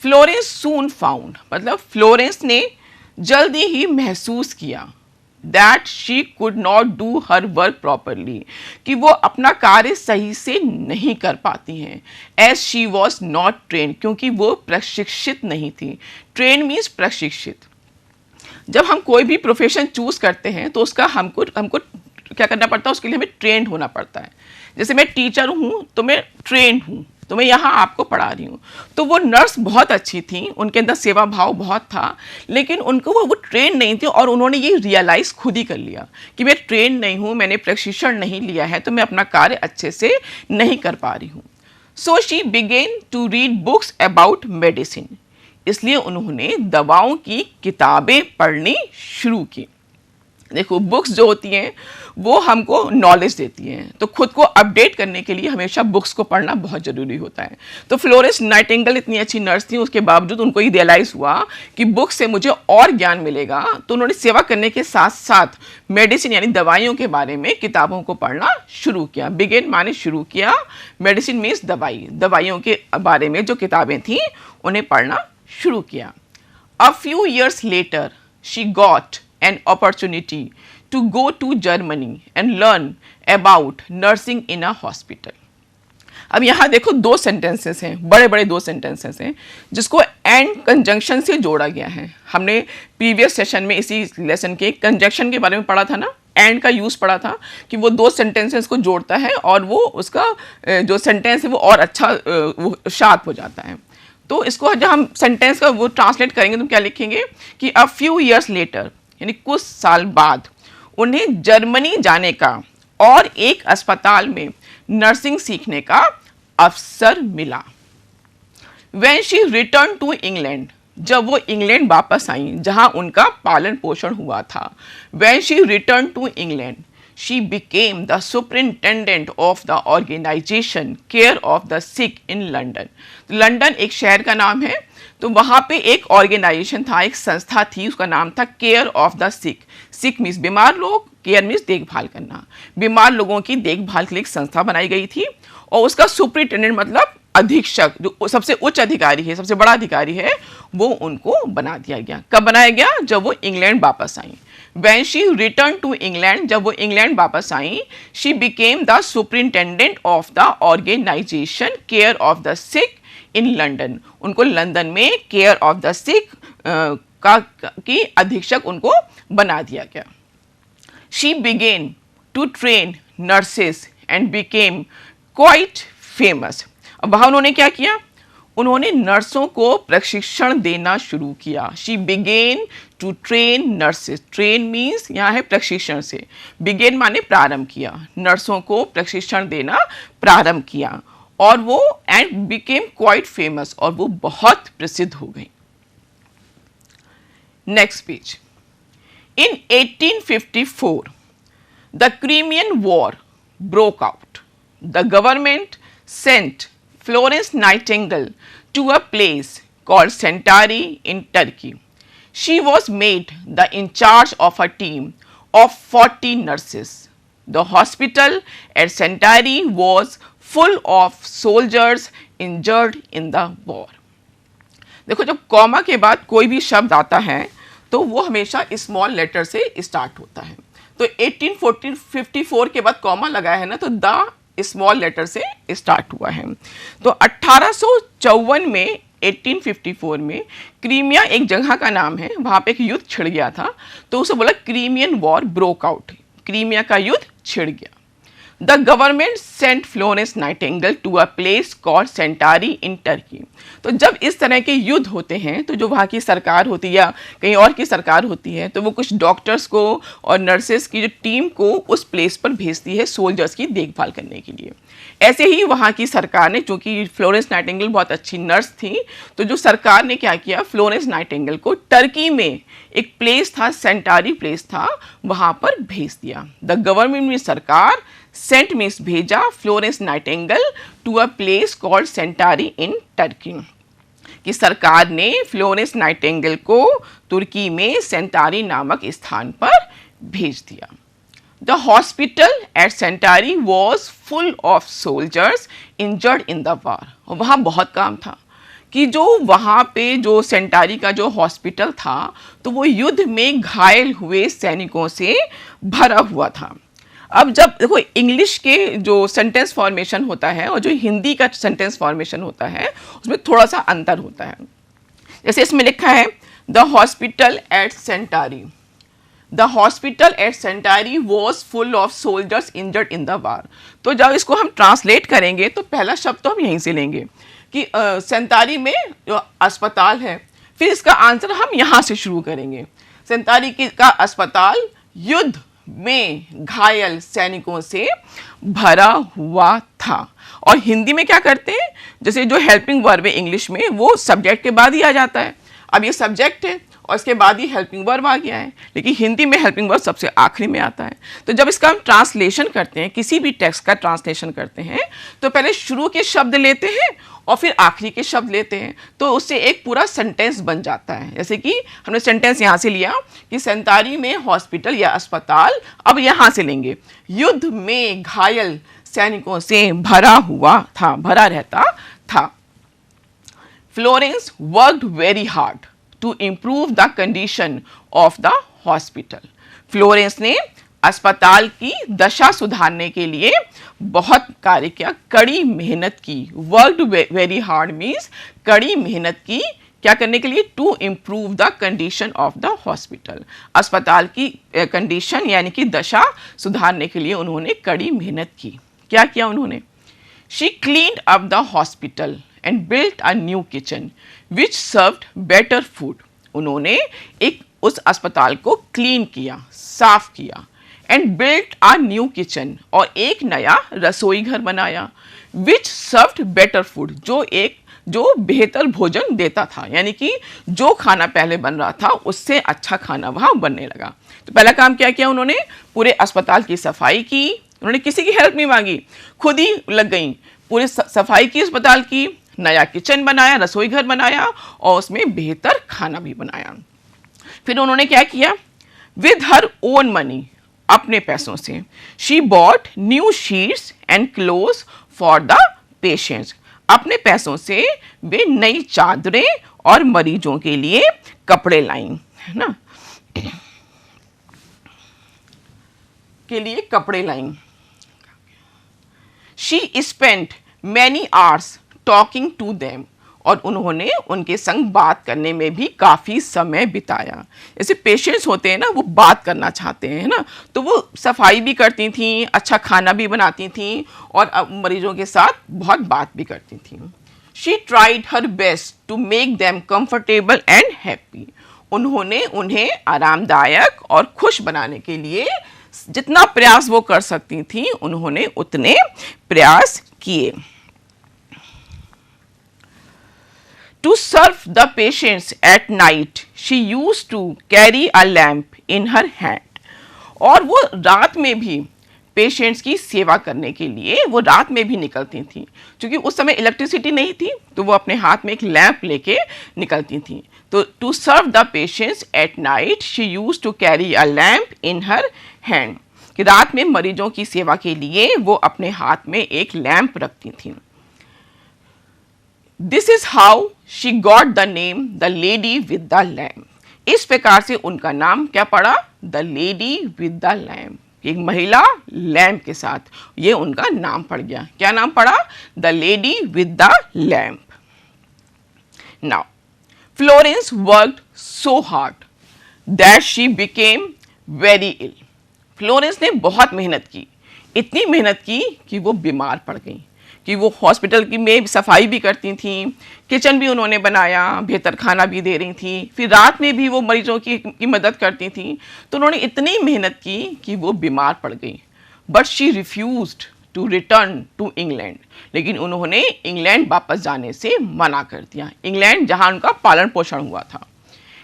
Florence सून found, मतलब Florence ने जल्दी ही महसूस किया that she could not do her work properly, कि वो अपना कार्य सही से नहीं कर पाती हैं, as she was not train, क्योंकि वो प्रशिक्षित नहीं थी। ट्रेन मीन्स प्रशिक्षित। जब हम कोई भी प्रोफेशन चूज करते हैं तो उसका हमको हमको क्या करना पड़ता है, उसके लिए हमें ट्रेंड होना पड़ता है। जैसे मैं टीचर हूँ तो मैं ट्रेंड हूँ, तो मैं यहाँ आपको पढ़ा रही हूँ। तो वो नर्स बहुत अच्छी थी, उनके अंदर सेवा भाव बहुत था, लेकिन उनको वो ट्रेन नहीं थी और उन्होंने ये रियलाइज़ खुद ही कर लिया कि मैं ट्रेन नहीं हूँ, मैंने प्रशिक्षण नहीं लिया है, तो मैं अपना कार्य अच्छे से नहीं कर पा रही हूँ। So she begin to read books about medicine, इसलिए उन्होंने दवाओं की किताबें पढ़नी शुरू की। देखो, बुक्स जो होती हैं वो हमको नॉलेज देती हैं, तो खुद को अपडेट करने के लिए हमेशा बुक्स को पढ़ना बहुत ज़रूरी होता है। तो फ्लोरेंस नाइटिंगेल इतनी अच्छी नर्स थी, उसके बावजूद उनको ये रियलाइज़ हुआ कि बुक से मुझे और ज्ञान मिलेगा, तो उन्होंने सेवा करने के साथ साथ मेडिसिन यानी दवाइयों के बारे में किताबों को पढ़ना शुरू किया। बिगेन माने शुरू किया, मेडिसिन मीन्स दवाई, दवाइयों के बारे में जो किताबें थीं उन्हें पढ़ना शुरू किया। A few years later she got an opportunity to go to Germany and learn about nursing in a hospital. अब यहाँ देखो दो सेंटेंसेस हैं, बड़े बड़े दो सेंटेंसेस हैं जिसको एंड कंजंक्शन से जोड़ा गया है। हमने प्रीवियस सेशन में इसी लेसन के कंजंक्शन के बारे में पढ़ा था ना, एंड का यूज़ पढ़ा था कि वो दो सेंटेंसेस को जोड़ता है और वो उसका जो सेंटेंस है वो और अच्छा वो शार्प हो जाता है। तो इसको जब हम सेंटेंस का वो ट्रांसलेट करेंगे तो क्या लिखेंगे कि अ फ्यू ईयर्स लेटर, यानी कुछ साल बाद उन्हें जर्मनी जाने का और एक अस्पताल में नर्सिंग सीखने का अवसर मिला। When she returned to England, जब वो इंग्लैंड वापस आई जहां उनका पालन पोषण हुआ था, When she returned to England, she became the superintendent of the organization care of the sick in London. London एक शहर का नाम है, तो वहाँ पे एक ऑर्गेनाइजेशन था, एक संस्था थी, उसका नाम था care of the sick. Sick means बीमार लोग, केयर मीन्स देखभाल करना। बीमार लोगों की देखभाल के लिए एक संस्था बनाई गई थी और उसका सुपरिटेंडेंट मतलब अधीक्षक, जो सबसे उच्च अधिकारी है, सबसे बड़ा अधिकारी है, वो उनको बना दिया गया। कब बनाया गया? जब वो इंग्लैंड वापस आई। When she returned to England, जब वो इंग्लैंड वापस आई, she became the superintendent of the organization care of the sick in London. उनको लंदन में केयर ऑफ द सिक की अधीक्षक उनको बना दिया गया। She begin to train nurses and became quite famous. अब वहाँ उन्होंने क्या किया? उन्होंने नर्सों को प्रशिक्षण देना शुरू किया। She begin to train nurses, train means यहाँ है प्रशिक्षण से, बिगेन माने प्रारंभ किया, नर्सों को प्रशिक्षण देना प्रारंभ किया और वो एंड बिकेम क्वाइट फेमस, और वो बहुत प्रसिद्ध हो गई। Next page. In 1854 the Crimean war broke out. The government sent Florence Nightingale to a place called Scutari in Turkey. She was made the incharge of a team of 40 nurses. The hospital at Centari was full of soldiers injured in the war. देखो, जब comma के बाद कोई भी शब्द आता है तो वो हमेशा स्मॉल लेटर से स्टार्ट होता है। तो 1854 के बाद कॉमा लगा है ना, तो द स्मॉल लेटर से स्टार्ट हुआ है। तो 1854 में 1854 में क्रीमिया एक जगह का नाम है, वहाँ पे एक युद्ध छिड़ गया था, तो उसे बोला Crimean war broke out, Crimea का युद्ध छिड़ गया। The government sent Florence Nightingale to a place called Scutari in Turkey. तो जब इस तरह के युद्ध होते हैं तो जो वहाँ की सरकार होती है या कहीं और की सरकार होती है, तो वो कुछ डॉक्टर्स को और नर्सेस की जो टीम को उस प्लेस पर भेजती है सोल्जर्स की देखभाल करने के लिए। ऐसे ही वहाँ की सरकार ने, चूँकि फ्लोरेंस नाइटिंगेल बहुत अच्छी नर्स थी, तो जो सरकार ने क्या किया, फ्लोरेंस नाइटिंगेल को टर्की में एक प्लेस था, सेंटारी प्लेस था, वहाँ पर भेज दिया। द गवर्नमेंट में सरकार, सेंट मीन्स भेजा, Florence Nightingale to a place called Scutari in Turkey, कि सरकार ने फ्लोरेंस नाइटिंगेल को तुर्की में सेंटारी नामक स्थान पर भेज दिया। The hospital at Scutari was full of soldiers injured in the war. वहाँ बहुत काम था कि जो वहाँ पे जो सेंटारी का जो हॉस्पिटल था तो वो युद्ध में घायल हुए सैनिकों से भरा हुआ था। अब जब देखो इंग्लिश के जो सेंटेंस फॉर्मेशन होता है और जो हिंदी का सेंटेंस फॉर्मेशन होता है उसमें थोड़ा सा अंतर होता है। जैसे इसमें लिखा है the hospital at Scutari, the hospital at Scutari was full of soldiers injured in the war. तो जब इसको हम ट्रांसलेट करेंगे तो पहला शब्द तो हम यहीं से लेंगे कि सेंटारी में जो अस्पताल है, फिर इसका आंसर हम यहाँ से शुरू करेंगे। सेंटारी का अस्पताल युद्ध में घायल सैनिकों से भरा हुआ था। और हिंदी में क्या करते हैं, जैसे जो हेल्पिंग वर्ब है इंग्लिश में वो सब्जेक्ट के बाद ही आ जाता है। अब ये सब्जेक्ट है और इसके बाद ही हेल्पिंग वर्ब आ गया है, लेकिन हिंदी में हेल्पिंग वर्ब सबसे आखिरी में आता है। तो जब इसका हम ट्रांसलेशन करते हैं, किसी भी टेक्स्ट का ट्रांसलेशन करते हैं, तो पहले शुरू के शब्द लेते हैं और फिर आखिरी के शब्द लेते हैं, तो उससे एक पूरा सेंटेंस बन जाता है। जैसे कि हमने सेंटेंस यहाँ से लिया कि सेंटारी में हॉस्पिटल या अस्पताल, अब यहाँ से लेंगे युद्ध में घायल सैनिकों से भरा हुआ था, भरा रहता था। Florence worked very hard to improve the condition of the hospital. Florence ने अस्पताल की दशा सुधारने के लिए बहुत कार्य किया, कड़ी मेहनत की। वर्कड वेरी हार्ड मीन्स कड़ी मेहनत की, क्या करने के लिए, to improve the condition of the hospital. अस्पताल की कंडीशन यानी कि दशा सुधारने के लिए उन्होंने कड़ी मेहनत की। क्या किया उन्होंने? She cleaned up the hospital and built a new kitchen which served better food. उन्होंने एक उस अस्पताल को क्लीन किया, साफ किया, and built a new kitchen, और एक नया रसोई घर बनाया, विच सर्व्ड बेटर फूड, जो बेहतर भोजन देता था, यानी कि जो खाना पहले बन रहा था उससे अच्छा खाना वहाँ बनने लगा। तो पहला काम क्या किया उन्होंने? पूरे अस्पताल की सफाई की। उन्होंने किसी की हेल्प नहीं मांगी, खुद ही लग गई, पूरी सफाई की अस्पताल की, नया किचन बनाया, रसोई घर बनाया और उसमें बेहतर खाना भी बनाया। फिर उन्होंने क्या किया? विद हर ओन मनी, अपने पैसों से, she bought new sheets and clothes for the patients. अपने पैसों से वे नई चादरें और मरीजों के लिए कपड़े लाईं, है ना, के लिए कपड़े लाईं। She spent many hours talking to them, और उन्होंने उनके संग बात करने में भी काफ़ी समय बिताया। जैसे पेशेंट्स होते हैं ना, वो बात करना चाहते हैं ना, तो वो सफाई भी करती थी, अच्छा खाना भी बनाती थी और मरीजों के साथ बहुत बात भी करती थी। She tried her best to make them comfortable and happy. उन्होंने उन्हें आरामदायक और खुश बनाने के लिए जितना प्रयास वो कर सकती थी उन्होंने उतने प्रयास किए। To serve the patients at night, she used to carry a lamp in her hand. और वो रात में भी पेशेंट्स की सेवा करने के लिए वो रात में भी निकलती थी, क्योंकि उस समय इलेक्ट्रिसिटी नहीं थी, तो वो अपने हाथ में एक लैंप लेके निकलती थी। तो to serve the patients at night she use to carry a lamp in her hand, कि रात में मरीजों की सेवा के लिए वो अपने हाथ में एक लैंप रखती थी। This is how she got the name the lady with the lamp. इस प्रकार से उनका नाम क्या पड़ा? The lady with the lamp, एक महिला लैम्प के साथ, ये उनका नाम पड़ गया। क्या नाम पड़ा? The lady with the lamp. Now Florence worked so hard that she became very ill. Florence ने बहुत मेहनत की, इतनी मेहनत की कि वो बीमार पड़ गई, कि वो हॉस्पिटल की में सफाई भी करती थी, किचन भी उन्होंने बनाया, बेहतर खाना भी दे रही थी, फिर रात में भी वो मरीजों की मदद करती थी। तो उन्होंने इतनी मेहनत की कि वो बीमार पड़ गई। But she refused to return to England, लेकिन उन्होंने इंग्लैंड वापस जाने से मना कर दिया, इंग्लैंड जहाँ उनका पालन पोषण हुआ था।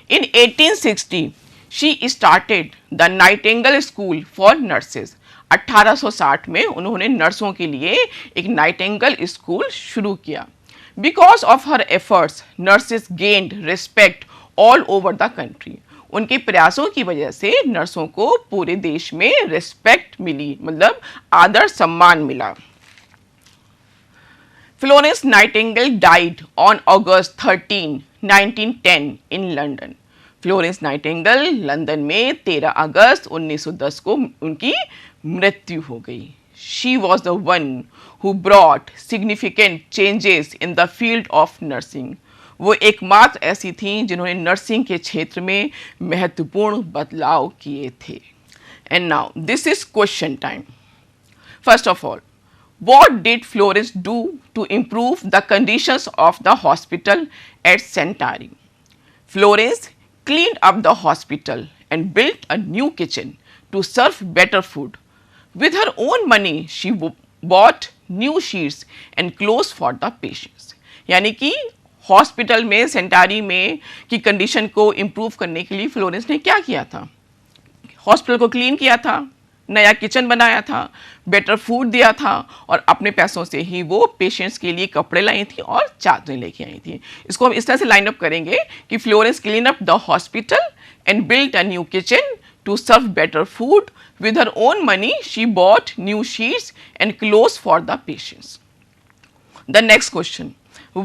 इन 1860 she started the Nightingale school for nurses. 1860 में उन्होंने नर्सों के लिए एक नाइटिंगेल स्कूल शुरू किया। Because of her efforts nurses gained respect all over the country. उनके प्रयासों की वजह से नर्सों को पूरे देश में रिस्पेक्ट मिली, मतलब आदर सम्मान मिला। Florence Nightingale died on August 13, 1910 in London. Florence Nightingale London में 13 अगस्त 1910 को उनकी मृत्यु हो गई. She was the one who brought significant changes in the field of nursing. वो एकमात्र ऐसी थी जिन्होंने नर्सिंग के क्षेत्र में महत्वपूर्ण बदलाव किए थे. And now this is question time. First of all, what did Florence do to improve the conditions of the hospital at Centari? Florence cleaned up the hospital and built a new kitchen to serve better food. With her own money, she bought new sheets and clothes for the patients. यानी कि hospital में सेंटारी में की condition को improve करने के लिए Florence ने क्या किया था? हॉस्पिटल को क्लीन किया था, नया किचन बनाया था, बेटर फूड दिया था और अपने पैसों से ही वो पेशेंट्स के लिए कपड़े लाई थी और चादरें लेके आई थी. इसको हम इस तरह से लाइन अप करेंगे कि Florence clean up the hospital and built a new kitchen to serve better food. With her own money, she bought new sheets and clothes for the patients. The next question.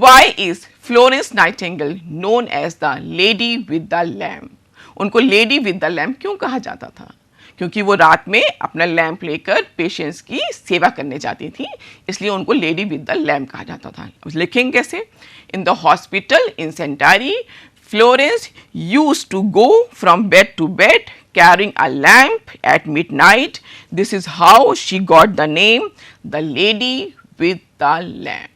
Why is Florence Nightingale known as the Lady with the Lamp? उनको lady with the lamp क्यों कहा जाता था? क्योंकि वो रात में अपना लैम्प लेकर पेशेंट्स की सेवा करने जाती थी, इसलिए उनको लेडी विद द लैम्प कहा जाता था. लिखेंगे कैसे? In the hospital in Scutari, Florence used to go from bed to bed carrying a lamp at midnight. This is how she got the name, the Lady with the Lamp.